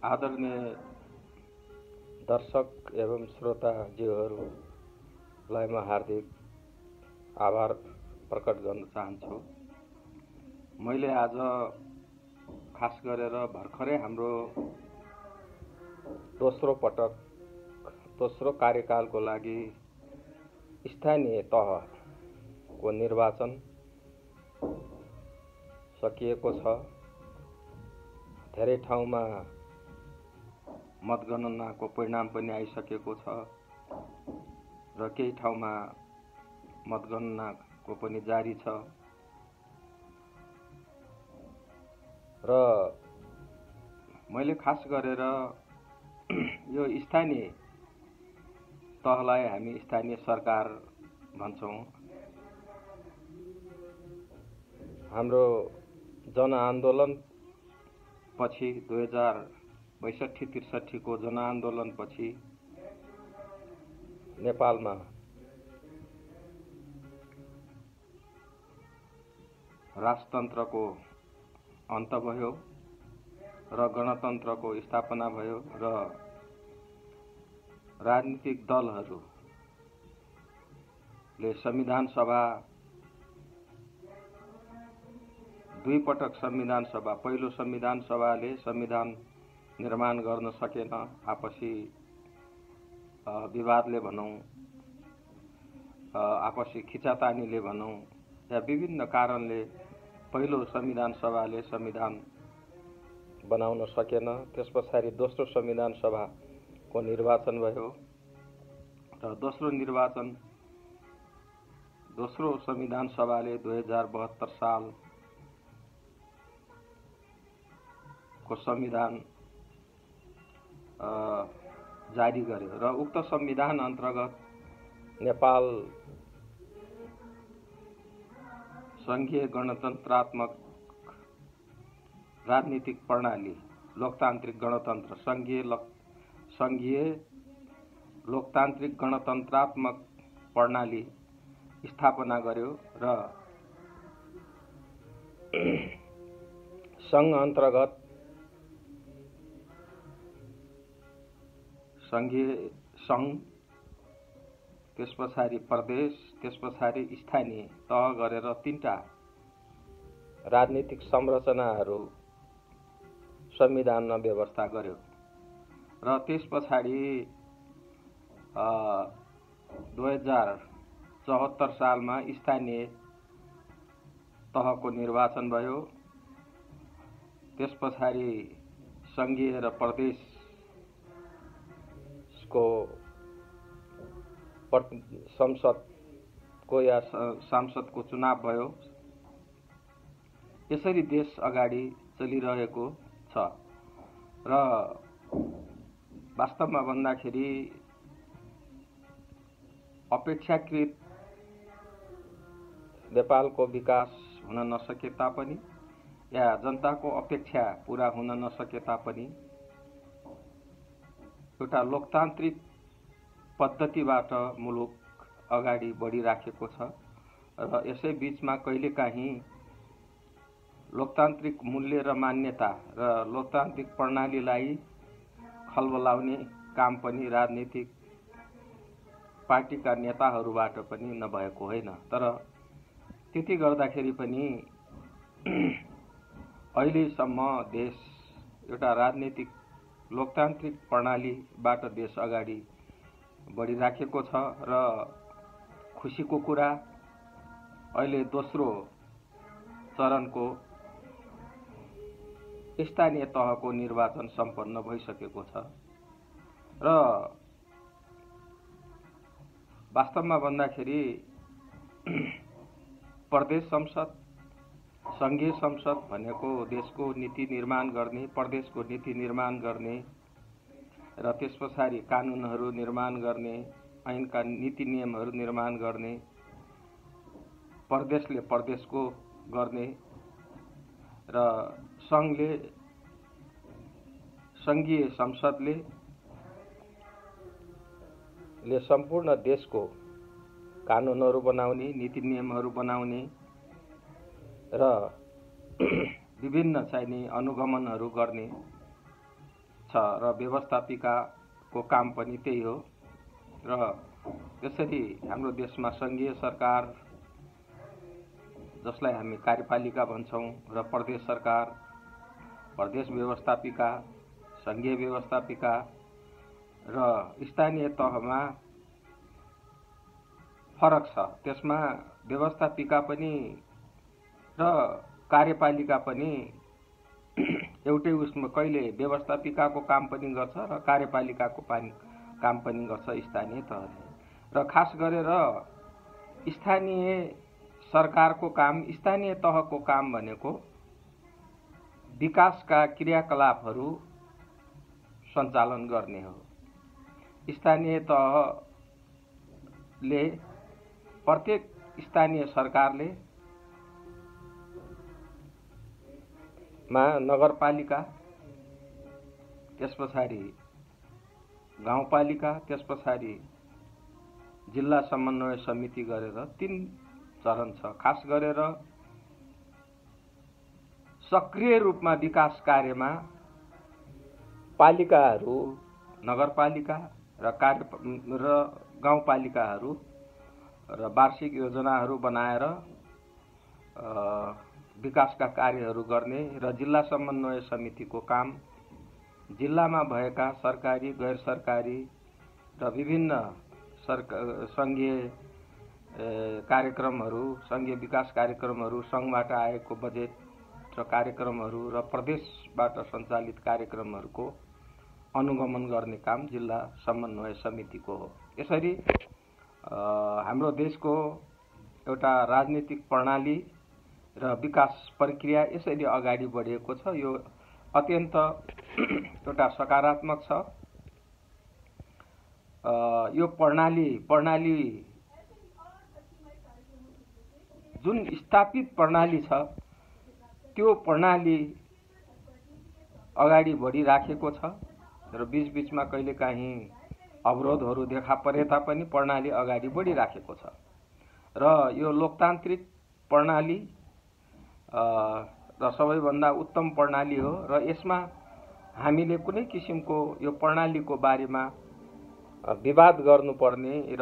आदरणीय दर्शक एवं श्रोताज्यूहरूलाई म हार्दिक आभार प्रकट गर्न चाहन्छु। मैले आज खास गरेर भर्खरै हाम्रो दोस्रो कार्यकालको लागि स्थानीय तहको निर्वाचन सकिएको छ। धेरै ठाउँमा मतगणनाको परिणाम पनि आइसकेको छ र केही ठाउँमा मतगणनाको पनि जारी छ र मैले खास गरेर यो स्थानीय तहलाई हामी स्थानीय सरकार भन्छौँ। हाम्रो जनआन्दोलन पछि 2062-63 को जनआन्दोलन पछि नेपालमा राजतन्त्रको अन्त भयो र गणतन्त्रको स्थापना भयो र राजनीतिक दलहरूले संविधान सभा दुई पटक संविधान सभा, पहिलो संविधान सभाले संविधान निर्माण गर्न सकेन, आपसी विवादले भनौं, आपसी खिचातानीले भनौं, या विभिन्न कारणले पहिलो संविधान सभाले संविधान बनाउन सकेन। त्यसपछि दोस्रो संविधान सभाको निर्वाचन भयो र दोस्रो संविधान सभाले 2072 साल को संविधान जारी गर्यो र उक्त संविधान अन्तर्गत नेपाल संघीय गणतन्त्रात्मक राजनीतिक प्रणाली, लोकतान्त्रिक गणतन्त्र, संघीय लोकतान्त्रिक गणतन्त्रात्मक प्रणाली स्थापना गर्यो र संघ अन्तर्गत संघीय संघ, त्यसपछि प्रदेश, त्यसपछि स्थानीय तह गरेर तीनटा राजनीतिक संरचनाहरू संविधानमा व्यवस्था गर्यो र त्यसपछि 2074 सालमा स्थानीय तहको निर्वाचन भयो। त्यसपछि संघीय र प्रदेशको संसदको या सांसदको चुनाव भयो। यसरी देश अगाडि चलिरहेको छ र वास्तवमा भन्दाखेरि अपेक्षाकृत नेपालको विकास हुन नसके तापनि या जनताको अपेक्षा पूरा हुन नसके तापनि एउटा लोकतान्त्रिक पद्धतिबाट मुलुक अगाडि बढिराखेको छ र यसै बीचमा कहिलेकाहीँ लोकतान्त्रिक मूल्य र मान्यता र लोकतान्त्रिक प्रणालीलाई खलबलाउने काम पनि राजनीतिक पार्टीका नेताहरूबाट पनि नभएको होइन। तर त्यति गर्दाखेरि पनि अहिलेसम्म देश एउटा राजनीतिक लोकतान्त्रिक प्रणालीबाट देश अगाडि बढिराखेको छ र खुसीको कुरा अहिले दोस्रो चरणको स्थानीय तहको निर्वाचन सम्पन्न भइसकेको छ र वास्तवमा भन्दाखेरि प्रदेश संसद, संघीय संसद भनेको देशको नीति निर्माण गर्ने, प्रदेशको नीति निर्माण गर्ने र त्यसपछि कानुनहरू निर्माण गर्ने, ऐनका नीति नियमहरू निर्माण गर्ने, प्रदेशले प्रदेशको गर्ने र संघले संघीय संसदले सम्पूर्ण देशको कानुनहरू बनाउने, नीति नियमहरू बनाउने र विभिन्न चाहिने अनुगमनहरू गर्ने छ र व्यवस्थापिकाको काम पनि त्यही हो। र त्यसरी हाम्रो देशमा सङ्घीय सरकार, जसलाई हामी कार्यपालिका भन्छौँ, र प्रदेश सरकार, प्रदेश व्यवस्थापिका, सङ्घीय व्यवस्थापिका र स्थानीय तहमा फरक छ। त्यसमा व्यवस्थापिका पनि र कार्यपालिका पनि एउटै उसमा कहिले व्यवस्थापिकाको काम पनि गर्छ र कार्यपालिकाको काम पनि गर्छ स्थानीय तहले। र खास गरेर स्थानीय सरकारको काम, स्थानीय तहको काम भनेको विकासका क्रियाकलापहरू सञ्चालन गर्ने हो। स्थानीय तहले, प्रत्येक स्थानीय सरकारले नगरपालिका, त्यसपछि गाउँपालिका, त्यसपछि जिल्ला समन्वय समिति गरेर 3 चरण छ। खास गरेर सक्रिय रूपमा विकास कार्यमा पालिकाहरू, नगरपालिका र गाउँपालिकाहरू र वार्षिक योजनाहरू बनाएर विकासका कार्यहरू गर्ने र जिल्ला समन्वय समितिको काम जिल्लामा भएका सरकारी, गैर सरकारी र विभिन्न सङ्घीय कार्यक्रमहरू, सङ्घीय विकास कार्यक्रमहरू, सङ्घबाट आएको बजेट र कार्यक्रमहरू र प्रदेशबाट सञ्चालित कार्यक्रमहरूको अनुगमन गर्ने काम जिल्ला समन्वय समितिको हो। यसरी हाम्रो देशको एउटा राजनीतिक प्रणाली र विकास प्रक्रिया यसरी अगाडि बढेको छ। यो अत्यन्त एउटा सकारात्मक छ। यो प्रणाली जुन स्थापित प्रणाली छ, त्यो प्रणाली अगाडि बढिराखेको छ र बीचबीचमा कहिलेकाहीँ अवरोधहरू देखा परे तापनि प्रणाली अगाडि बढिराखेको छ। र यो लोकतान्त्रिक प्रणाली र सबैभन्दा उत्तम प्रणाली हो। र यसमा हामीले कुनै किसिमको यो प्रणालीको बारेमा विवाद गर्नुपर्ने र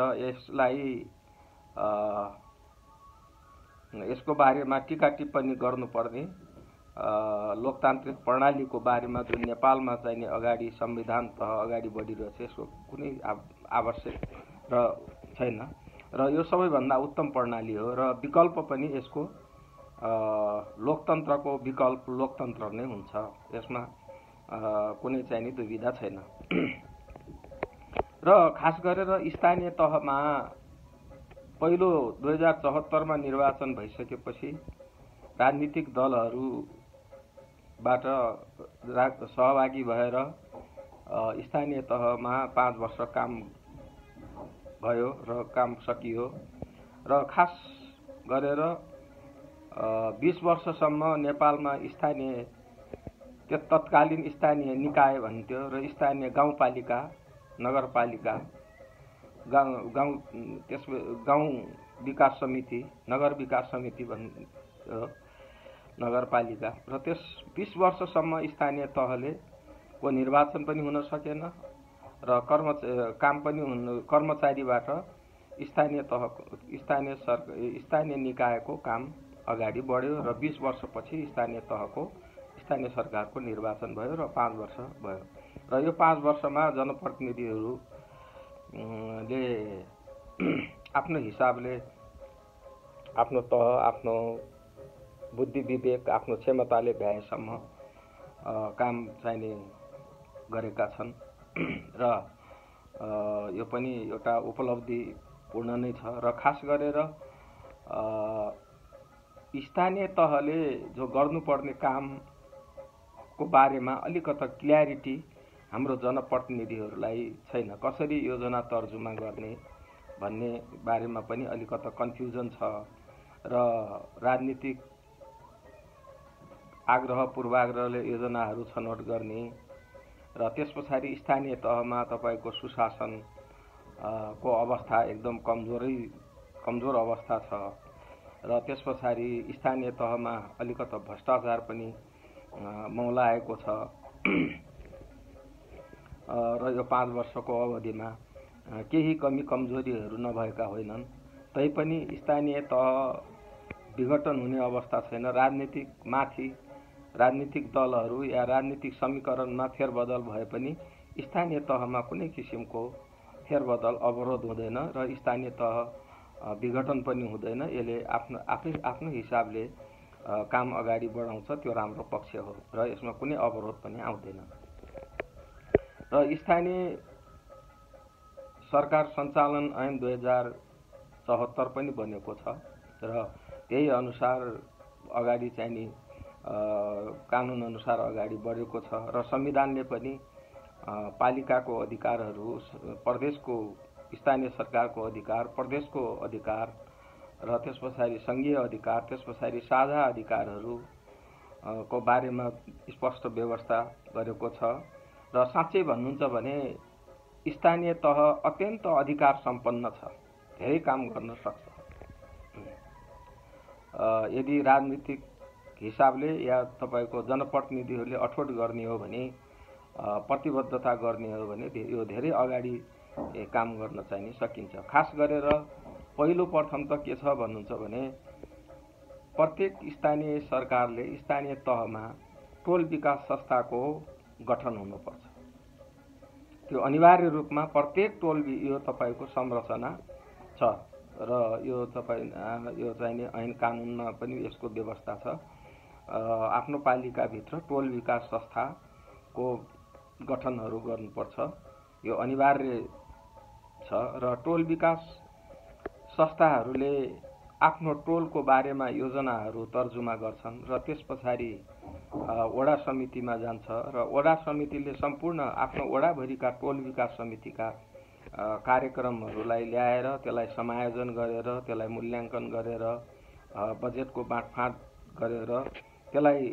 यसको बारेमा टीका टिप्पणी गर्नुपर्ने, लोकतान्त्रिक प्रणालीको बारेमा जुन नेपालमा चाहिँ अगाडि संविधान तह अगाडि बढिरहेछ, यसको कुनै आवश्यक छैन। र यो सबैभन्दा उत्तम प्रणाली हो र विकल्प पनि यसको लोकतन्त्रको विकल्प लोकतन्त्र नै हुन्छ। यसमा कुनै चाहिँ दुविधा छैन। र खास गरेर स्थानीय तहमा पहिलो 2074 मा निर्वाचन भइसकेपछि राजनीतिक दलहरूबाट सहभागी भएर स्थानीय तहमा 5 वर्ष काम भयो र काम सकियो। र खास गरेर 20 वर्षसम्म नेपालमा तत्कालीन स्थानीय निकाय भन्थ्यो र स्थानीय गाउँपालिका, नगरपालिका, गाउँ विकास समिति, नगर विकास समिति नगरपालिका। र त्यस 20 वर्षसम्म स्थानीय तहले को निर्वाचन पनि हुन सकेन र कर्मचारीबाट स्थानीय निकायको काम अगाडि बढ्यो र 20 वर्षपछि स्थानीय सरकारको निर्वाचन भयो र 5 वर्ष भयो। र यो 5 वर्षमा जनप्रतिनिधिहरूले आफ्नो हिसाबले, आफ्नो तह, आफ्नो बुद्धि विवेक, आफ्नो क्षमताले भ्याएसम्म काम चाहिने गरेका छन्। र यो पनि एउटा उपलब्धिपूर्ण नै छ। र खास गरेर स्थानीय तहले जो गर्नुपर्ने कामको बारेमा अलिकता क्ल्यारिटी हाम्रो जनप्रतिनिधिहरूलाई छैन। कसरी योजना तर्जुमा गर्ने भन्ने बारेमा पनि अलिकता कन्फ्युजन छ। र राजनीतिक आग्रह पूर्वाग्रहले योजनाहरू छनौट गर्ने र त्यसपछि स्थानीय तहमा तपाईको सुशासन को अवस्था एकदम कमजोर अवस्था छ। र त्यसपछि स्थानीय तहमा अलिकता भ्रष्टाचार पनि मौलाएको छ। र यो 5 वर्षको अवधिमा केही कमी कमजोरीहरू नभएका होइनन्। तैपनि स्थानीय तह विघटन हुने अवस्था छैन। राजनीतिक दलहरू या राजनीतिक समीकरणमा फेरबदल भए पनि स्थानीय तहमा कुनै किसिमको फेरबदल अवरोध हुँदैन र स्थानीय तह विघटन पनि हुँदैन। यसले आफ्नो हिसाबले काम अगाडि बढाउँछ, त्यो राम्रो पक्ष हो र यसमा कुनै अवरोध पनि आउँदैन। र स्थानीय सरकार सञ्चालन ऐन 2074 पनि बनेको छ र त्यही अनुसार अगाडि चाहिँ नि कानुन अनुसार अगाडि बढेको छ र संविधानले पनि पालिकाको अधिकारहरू, प्रदेशको स्थानीय सरकारको अधिकार, प्रदेशको अधिकार र त्यसपछाडि सङ्घीय अधिकार, त्यसपछाडि साझा अधिकारहरू को बारेमा स्पष्ट व्यवस्था गरेको छ। र साँच्चै भन्नुहुन्छ भने स्थानीय तह अत्यन्त अधिकार सम्पन्न छ, धेरै काम गर्न सक्छ। यदि राजनीतिक हिसाबले या तपाईको जनप्रतिनिधिहरूले अठोट गर्ने हो भने, प्रतिबद्धता गर्ने हो भने यो धेरै अगाडि काम गर्न चाहिँ सकिन्छ। खास गरेर पहिलो प्रथम त के छ भन्नुहुन्छ भने प्रत्येक स्थानीय सरकारले स्थानीय तहमा टोल विकास संस्थाको गठन हुनुपर्छ। त्यो अनिवार्य रूपमा प्रत्येक टोल यो तपाईको संरचना छ र यो चाहिँ ऐन कानुनमा पनि यसको व्यवस्था छ। आफ्नो पालिकाभित्र टोल विकास संस्थाको गठनहरू गर्नुपर्छ, यो अनिवार्य छ। र टोल विकास संस्थाहरूले आफ्नो टोलको बारेमा योजनाहरू तर्जुमा गर्छन् र त्यसपछाडि वडा समितिमा जान्छ र वडा समितिले सम्पूर्ण आफ्नो वडाभरिका टोल विकास समितिका कार्यक्रमहरूलाई ल्याएर त्यसलाई समायोजन गरेर, त्यसलाई मूल्याङ्कन गरेर, बजेटको बाँडफाँड गरेर त्यसलाई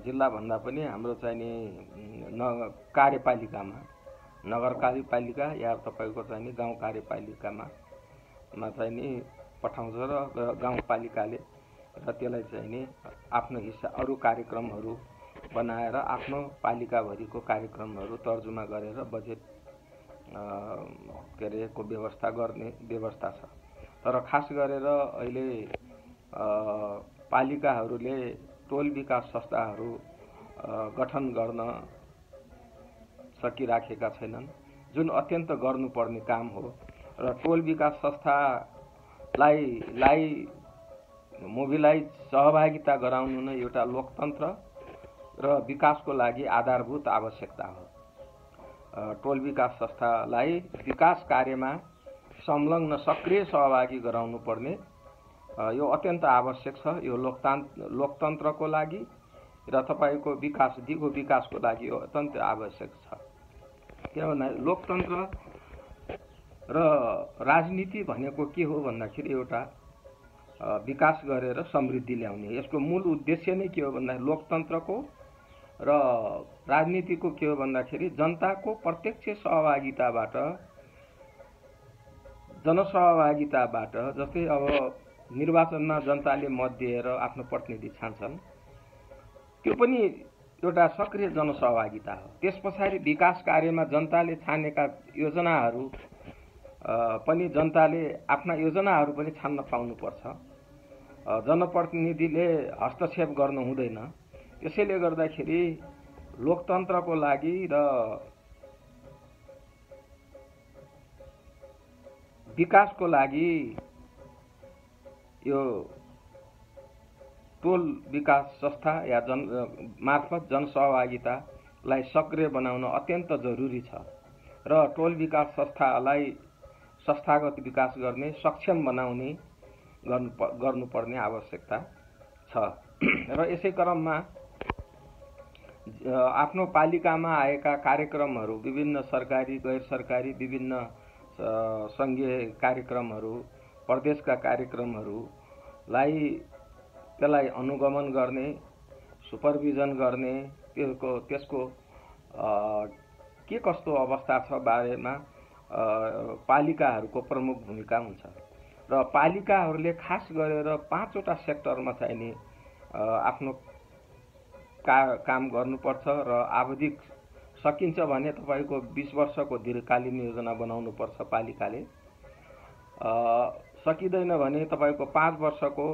जिल्ला भन्दा पनि हाम्रो चाहिँ नि कार्यपालिकामा, नगर कार्यपालिका या तपाईको चाहिँ नि गाउँ कार्यपालिकामा चाहिँ नि पठाउँछ र गाउँपालिकाले र त्यसलाई चाहिँ नि आफ्नो हिस्सा अरू कार्यक्रमहरू बनाएर आफ्नो पालिकाभरिको कार्यक्रमहरू तर्जुमा गरेर बजेट को व्यवस्था गर्ने व्यवस्था छ। तर खास गरेर अहिले पालिकाहरूले टोल विकास संस्थाहरू गठन गर्न सकिराखेका छैनन्, जुन अत्यन्त गर्नुपर्ने काम हो। र टोल विकास संस्थालाई मोबिलाइज, सहभागिता गराउनु नै एउटा लोकतन्त्र र विकासको लागि आधारभूत आवश्यकता हो। टोल विकास संस्थालाई विकास कार्यमा संलग्न सक्रिय सहभागी गराउनु पर्ने यो अत्यन्त आवश्यक छ। यो लोकतन्त्रको लागि र तपाईको दिगो विकासको लागि यो अत्यन्त आवश्यक छ। किनभने लोकतन्त्र र राजनीति भनेको के हो भन्दाखेरि एउटा विकास गरेर समृद्धि ल्याउने, यसको मूल उद्देश्य नै के हो भन्दा लोकतन्त्रको र राजनीतिको के हो भन्दाखेरि जनताको प्रत्यक्ष सहभागिताबाट, जनसहभागिताबाट, जस्तै अब निर्वाचनमा जनताले मत दिएर आफ्नो प्रतिनिधि छान्छन्, त्यो पनि एउटा सक्रिय जनसहभागिता हो। त्यसपछाडि विकास कार्यमा जनताले छानेका योजनाहरू पनि जनताले आफ्ना योजनाहरू पनि छान्न पाउनुपर्छ। जनप्रतिनिधिले हस्तक्षेप गर्नु हुँदैन। त्यसैले गर्दाखेरि लोकतन्त्रको लागि र विकासको लागि यो टोल विकास संस्था या मार्फत जनसहभागितालाई सक्रिय बनाउन अत्यन्त जरुरी छ र टोल विकास संस्थालाई संस्थागत विकास गर्ने, सक्षम बनाउने गर्नुपर्ने आवश्यकता छ। र यसै क्रममा आफ्नो पालिकामा आएका कार्यक्रमहरू, विभिन्न सरकारी, गैर सरकारी, विभिन्न संघीय कार्यक्रमहरू, प्रदेशका कार्यक्रमहरूलाई त्यसलाई अनुगमन गर्ने, सुपरभिजन गर्ने, त्यसको के कस्तो अवस्था छ बारेमा पालिकाहरूको प्रमुख भूमिका हुन्छ। र पालिकाहरूले खास गरेर 5वटा सेक्टरमा चाहिँ नि आफ्नो काम गर्नुपर्छ र आवधिक सकिन्छ भने तपाईको 20 वर्षको दीर्घकालीन योजना बनाउनुपर्छ पालिकाले। सकिँदैन भने तपाईको 5 वर्षको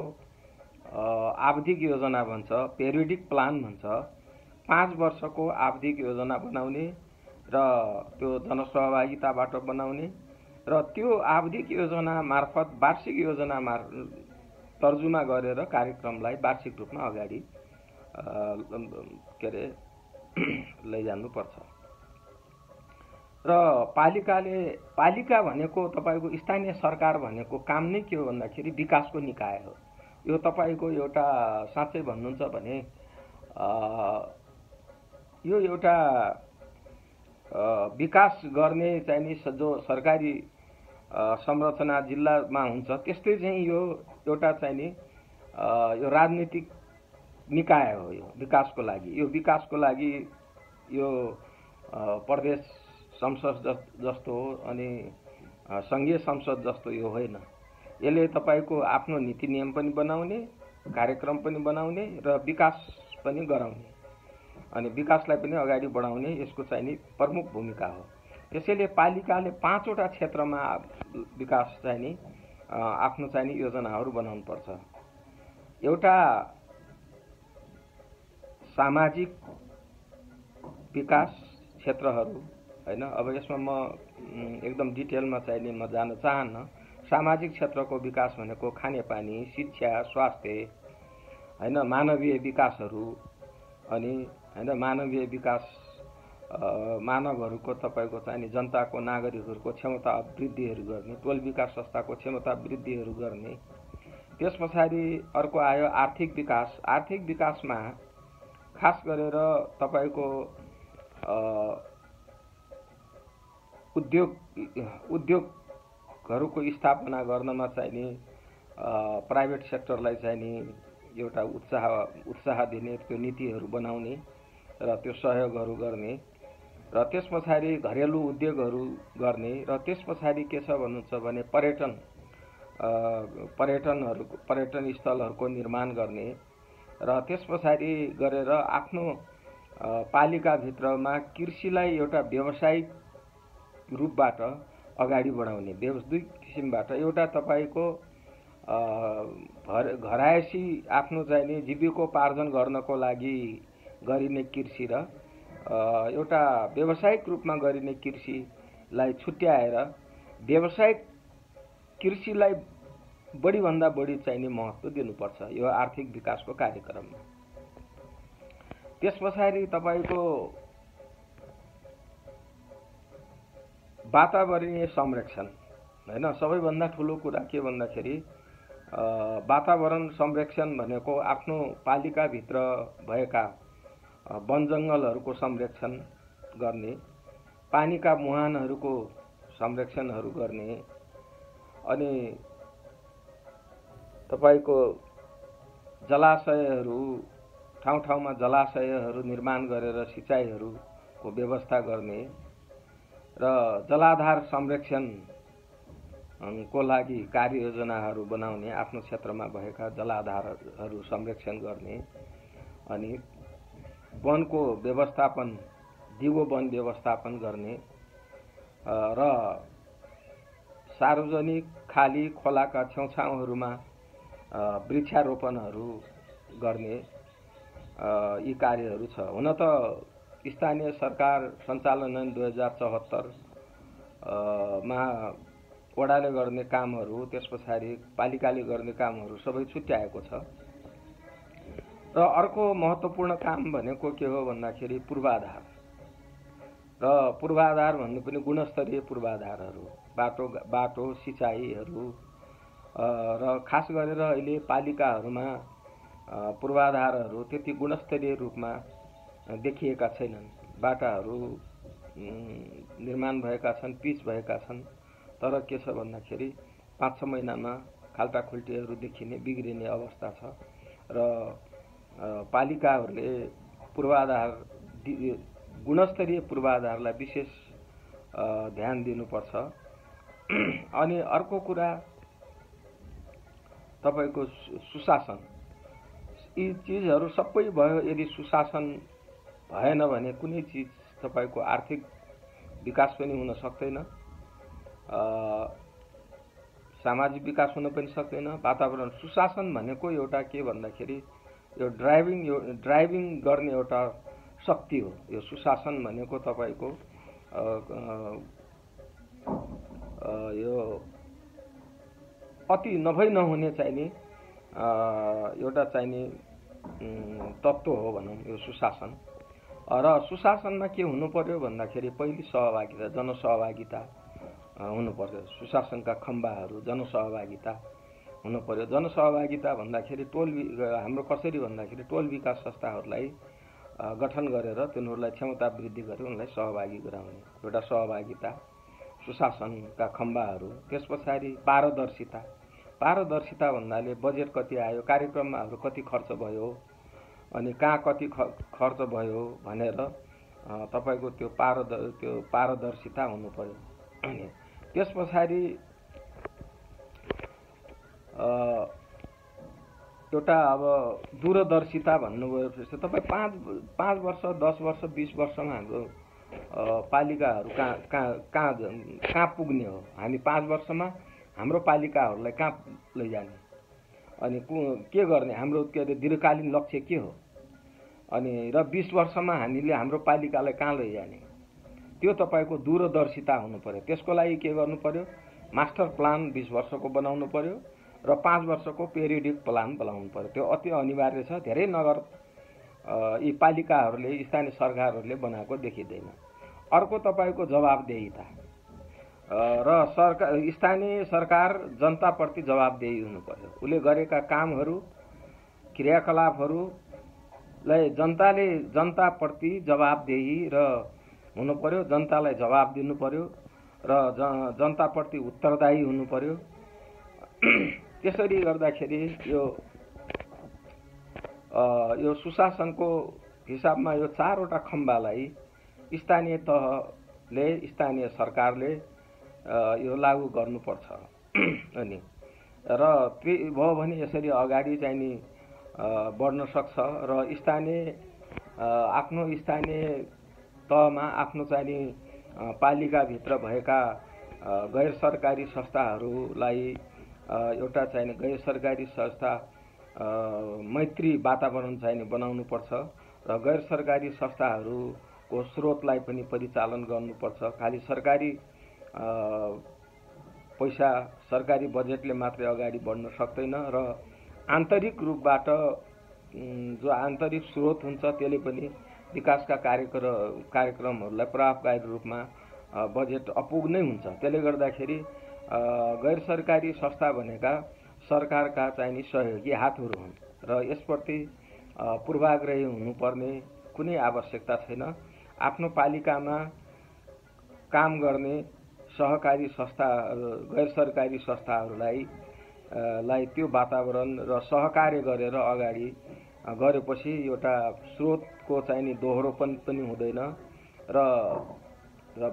आवधिक योजना भन्छ, पेरियोडिक प्लान भन्छ। 5 वर्षको आवधिक योजना बनाउने र त्यो जनसहभागिताबाट बनाउने र त्यो आवधिक योजना मार्फत वार्षिक योजना तर्जुमा गरेर कार्यक्रमलाई वार्षिक रूपमा अगाडि लैजानुपर्छ। र पालिका भनेको तपाईको स्थानीय सरकार भनेको काम नै के हो भन्दाखेरि विकासको निकाय हो। यो तपाईको एउटा साँच्चै भन्नुहुन्छ भने यो एउटा विकास गर्ने चाहिँ नि जो सरकारी संरचना जिल्लामा हुन्छ त्यस्तै चाहिँ यो एउटा चाहिँ नि यो राजनीतिक निकाय हो। यो विकासको लागि यो प्रदेश संसद जस्तो हो अनि संघीय संसद जस्तो यो होइन। यसले तपाईको आफ्नो नीति नियम पनि बनाउने, कार्यक्रम पनि बनाउने र विकास पनि गराउने अनि विकासलाई पनि अगाडि बढाउने यसको चाहिँ नि प्रमुख भूमिका हो। त्यसैले पालिकाले 5 वटा क्षेत्रमा विकास चाहिँ नि आफ्नो चाहिँ नि योजनाहरू बनाउनु पर्छ। एउटा सामाजिक विकास क्षेत्रहरू हैन। अब यसमा म एकदम डिटेलमा चाहिँ नि म जान चाहन्न। सामाजिक क्षेत्रको विकास भनेको खानेपानी, शिक्षा, स्वास्थ्य हैन, मानवीय विकासहरू अनि हैन मानवीय विकास मानवहरूको तपाईको चाहिँ नि जनताको नागरिकहरूको क्षमता वृद्धिहरू गर्ने, टोल विकास संस्थाको क्षमता वृद्धिहरू गर्ने। त्यसपछि अर्को आयो आर्थिक विकास। आर्थिक विकासमा खास गरेर तपाईको उद्योगहरूको स्थापना गर्नमा चाहिँ नि प्राइभेट सेक्टरलाई चाहिँ नि एउटा उत्साह दिने, त्यो नीतिहरू बनाउने र त्यो सहयोगहरू गर्ने र त्यसपछि घरेलु उद्योगहरू गर्ने र त्यसपछि के छ भन्नुहुन्छ भने पर्यटन स्थलहरूको निर्माण गर्ने र त्यसपछि गरेर आफ्नो पालिकाभित्रमा कृषिलाई एउटा व्यावसायिक रूपबाट अगाडि बढाउने। दुई किसिमबाट, एउटा तपाईको घरायसी आफ्नो चाहिँ नि जीविकोपार्जन गर्नको लागि गरिने कृषि र एउटा व्यावसायिक रूपमा गरिने कृषिलाई छुट्याएर व्यावसायिक कृषिलाई बढीभन्दा बढी चाहिँ नि महत्त्व दिनुपर्छ यो आर्थिक विकासको कार्यक्रममा। त्यसपछि तपाईको वातावरणीय संरक्षण हैन। सबैभन्दा ठुलो कुरा के भन्दाखेरि वातावरण संरक्षण भनेको आफ्नो पालिकाभित्र भएका वन जङ्गलहरूको संरक्षण गर्ने, पानीका मुहानहरूको संरक्षणहरू गर्ने अनि तपाईको जलाशयहरू ठाउँ-ठाउँमा जलाशयहरू निर्माण गरेर सिँचाइहरूको व्यवस्था गर्ने र जलाधार संरक्षणको लागि कार्ययोजनाहरू बनाउने, आफ्नो क्षेत्रमा भएका जलाधारहरू संरक्षण गर्ने अनि वनको व्यवस्थापन, दिगो वन व्यवस्थापन गर्ने र सार्वजनिक खाली खोलाका छेउछाउहरूमा वृक्षारोपणहरू गर्ने यी कार्यहरू छ। हुन त स्थानीय सरकार सञ्चालन ऐन 2074 मा वडाले गर्ने कामहरू, त्यसपछि पालिकाले गर्ने कामहरू सबै छुट्याएको छ। र अर्को महत्त्वपूर्ण काम भनेको के हो भन्दाखेरि पूर्वाधार। र पूर्वाधार भन्नु पनि गुणस्तरीय पूर्वाधारहरू, बाटो सिँचाइहरू र खास गरेर अहिले पालिकाहरूमा पूर्वाधारहरू त्यति गुणस्तरीय रूपमा देखिएका छैनन्। बाटाहरू निर्माण भएका छन्, पिच भएका छन्, तर के छ भन्दाखेरि 5-6 महिनामा खाल्टाखुल्टीहरू देखिने, बिग्रिने अवस्था छ र पालिकाहरूले पूर्वाधार गुणस्तरीय पूर्वाधारलाई विशेष ध्यान दिनुपर्छ। अनि अर्को कुरा तपाईको सुशासन। यी चिजहरू सबै भयो। यदि सुशासन भएन भने कुनै चिज तपाईको आर्थिक विकास पनि हुन सक्दैन, सामाजिक विकास हुन पनि सक्दैन। वातावरण सुशासन भनेको एउटा के भन्दाखेरि यो ड्राइभिङ गर्ने एउटा शक्ति हो। यो सुशासन भनेको तपाईको यो अति नभई नहुने चाहिने एउटा चाहिने तत्त्व हो भनौँ यो सुशासन। र सुशासनमा के हुनु पर्यो भन्दाखेरि पहिले सहभागिता, जनसहभागिता हुनु पर्यो। सुशासनका खम्बाहरू जनसहभागिता हुनु पर्यो। जनसहभागिता भन्दाखेरि हाम्रो कसरी भन्दाखेरि टोल विकास संस्थाहरूलाई गठन गरेर तिनीहरूलाई क्षमता वृद्धि गरी उनलाई सहभागी गराउने एउटा सहभागिता, सुशासनका खम्बाहरू। त्यस पछाडि पारदर्शिता भन्नाले बजेट कति आयो, कार्यक्रममाहरू कति खर्च भयो, अनि कहाँ कति खर्च भयो भनेर तपाईको त्यो पारदर्शिता हुनु पर्यो। त्यस पछाडि एउटा अब दूरदर्शिता भन्नुभएपछि तपाईँ 5 वर्ष 10 वर्ष 20 वर्षमा हाम्रो पालिकाहरू कहाँ पुग्ने हो, हामी 5 वर्षमा हाम्रो पालिकाहरूलाई कहाँ लैजाने, अनि के गर्ने, हाम्रो के अरे दीर्घकालीन लक्ष्य के हो, अनि र 20 वर्षमा हामीले हाम्रो पालिकालाई कहाँ लैजाने, त्यो तपाईको दूरदर्शिता हुनु पर्यो। त्यसको लागि के गर्नु पर्यो, मास्टर प्लान 20 वर्षको बनाउनु पर्यो र 5 वर्षको पेरियोडिक प्लान बनाउनु पर्यो। त्यो अति अनिवार्य छ। धेरै नगर यी पालिकाहरूले, स्थानीय सरकारहरूले बनाएको देखिँदैन। अर्को तपाईको जवाबदेहिता र स्थानीय सरकार जनताप्रति जवाबदेही हुनु पर्यो। उसले गरेका कामहरू, क्रियाकलापहरूलाई जनताप्रति जवाबदेही र हुनु पर्यो, जनतालाई जवाब दिनु पर्यो र जनताप्रति उत्तरदायी हुनु पर्यो। त्यसरी गर्दाखेरि यो सुशासनको हिसाबमा यो 4वटा खम्बालाई स्थानीय तहले, स्थानीय सरकारले यो लागू गर्नुपर्छ। अनि र भयो भने यसरी अगाडि चाहिँ नि बढ्न सक्छ र आफ्नो स्थानीय तहमा आफ्नो चाहिँ पालिकाभित्र भएका गैर सरकारी संस्थाहरूलाई एउटा चाहिँ गैर सरकारी संस्था मैत्री वातावरण चाहिँ बनाउनु पर्छ र गैर सरकारी संस्थाहरूको स्रोतलाई पनि परिचालन गर्नुपर्छ। खाली सरकारी पैसा, सरकारी बजेटले मात्रै अगाडि बढ्न सक्दैन र आन्तरिक रूपबाट जो आन्तरिक स्रोत हुन्छ त्यसले पनि विकासका कार्यक्रमहरूलाई प्रभावकारी रूपमा बजेट अपुग्नै हुन्छ। त्यसले गर्दाखेरि गैर सरकारी संस्था भनेका सरकारका चाहिने सहयोगी हातहरू हुन् र यसप्रति पूर्वाग्रही हुनुपर्ने कुनै आवश्यकता छैन। आफ्नो पालिकामा काम गर्ने सहकारी संस्था, गैर सरकारी संस्थाहरूलाई त्यो वातावरण र सहकार्य गरेर अगाडि गरेपछि एउटा स्रोतको चाहिने दोहोरोपन पनि हुँदैन र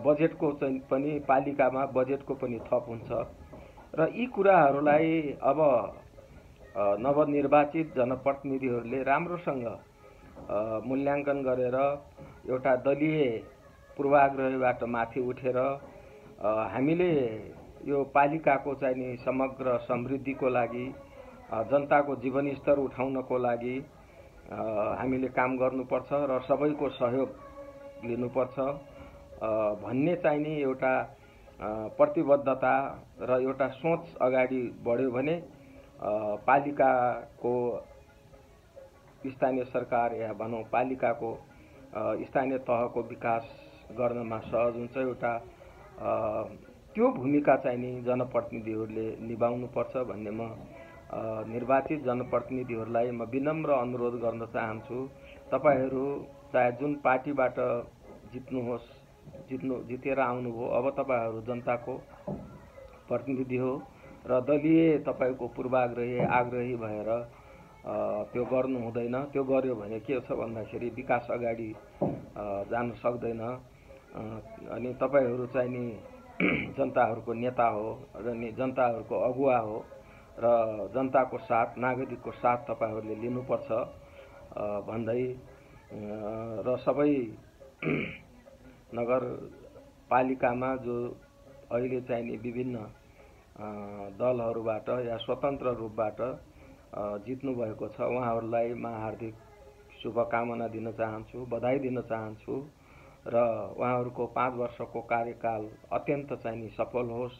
बजेटको चाहिँ पनि पालिकामा बजेटको पनि थप हुन्छ। र यी कुराहरूलाई अब नवनिर्वाचित जनप्रतिनिधिहरूले राम्रोसँग मूल्याङ्कन गरेर एउटा दलीय पूर्वाग्रहबाट माथि उठेर हामीले यो पालिकाको चाहिने समग्र समृद्धिको लागि, जनताको जीवनस्तर उठाउनको लागि हामीले काम गर्नुपर्छ र सबैको सहयोग लिनुपर्छ भन्ने चाहिने एउटा प्रतिबद्धता र एउटा सोच अगाडि बढ्यो भने पालिकाको स्थानीय सरकार या भनौँ पालिकाको स्थानीय तहको विकास गर्नमा सहज हुन्छ। एउटा त्यो भूमिका चाहिने जनप्रतिनिधिहरूले निभाउनुपर्छ भन्ने म निर्वाचित जनप्रतिनिधिहरूलाई म विनम्र अनुरोध गर्न चाहन्छु। तपाईहरू चाहे जुन पार्टीबाट जितेर आउनुभयो, अब तपाईहरू जनताको प्रतिनिधि हो र दलीय तपाईको पूर्वाग्रही आग्रही भएर त्यो गर्नु हुँदैन। त्यो गर्यो भने के छ भन्दाखेरि विकास अगाडि जान सक्दैन। अनि तपाईहरू चाहिँ नि जनताहरूको नेता हो र नि जनताहरूको अगुवा हो र जनताको साथ, नागरिकको साथ तपाईहरूले लिनुपर्छ भन्दै र सबै नगरपालिकामा जो अहिले चाहिने विभिन्न दलहरूबाट या स्वतन्त्र रूपबाट जित्नु भएको छ, उहाँहरूलाई म हार्दिक शुभकामना दिन चाहन्छु, बधाई दिन चाहन्छु र उहाँहरूको 5 वर्षको कार्यकाल अत्यन्त चाहिने सफल होस्,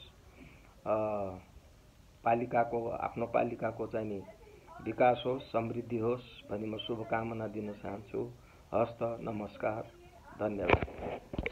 आफ्नो पालिकाको चाहिने विकास होस्, समृद्धि होस् भनी म शुभकामना दिन चाहन्छु। हस्त, नमस्कार, धन्यवाद।